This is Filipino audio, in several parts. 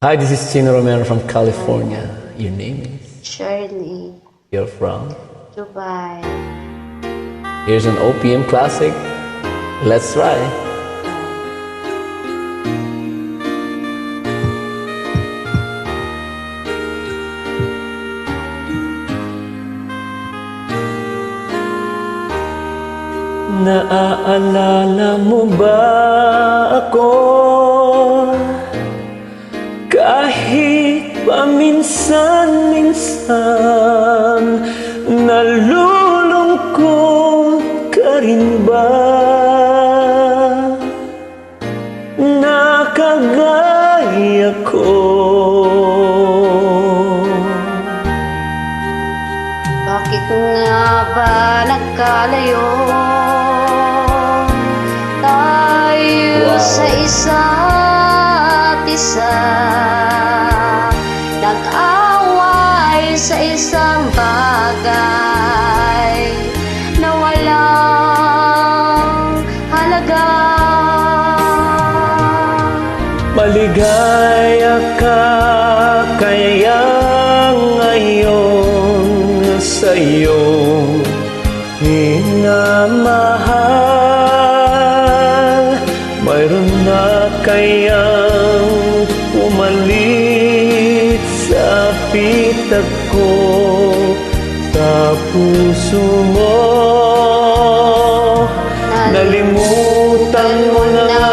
Hi, this is Chino Romero from California. Your name is? Shirley, You're from? Dubai. Here's an OPM classic. Let's try. Naaalala mo ba ako? Kahit paminsan-minsan nalulungkot ka rin ba? Nakagaya ko. Bakit nga ba nagkalayo tayo sa isa't isa? Nag-away sa isang bagay na walang halaga. Maligaya ka kaya ngayon sa iyong minamahal. Mayroon na kayang pumalit sa pitag ko sa puso mo. Nalimutan mo na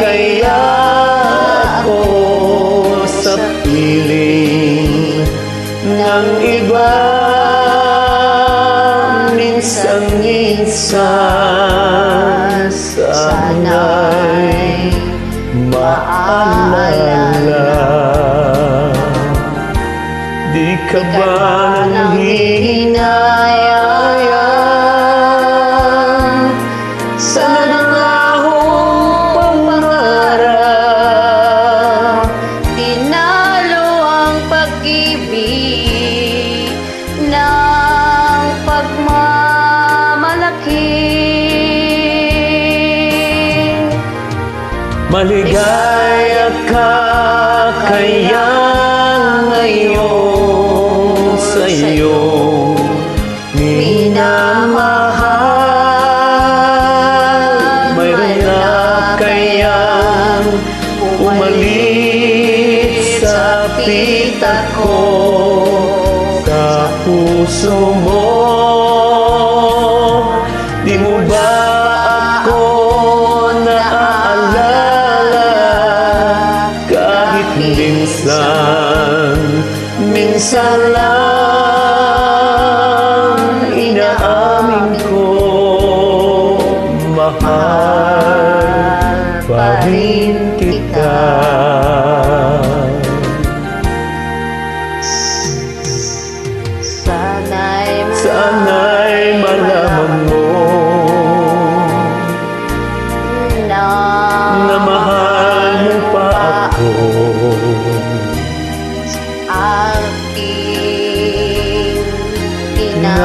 kaya ako sa piling ng iba. Minsan-minsan sana'y maalala. Di ka ba nanghihinayang sa nangahong pangarap? Tinalo ang pag-ibig ng pagmamalaki. Maligaya ka kaya ngayon sa iyong minamahal. Mayroon na kayang umalit sa pitag ko sa puso mo. Di mo ba ako naaalala? Kahit minsan lang inaamin ko, mahal pa rin kita. Sana'y malaman mo na mahal mo pa ako. Aking Na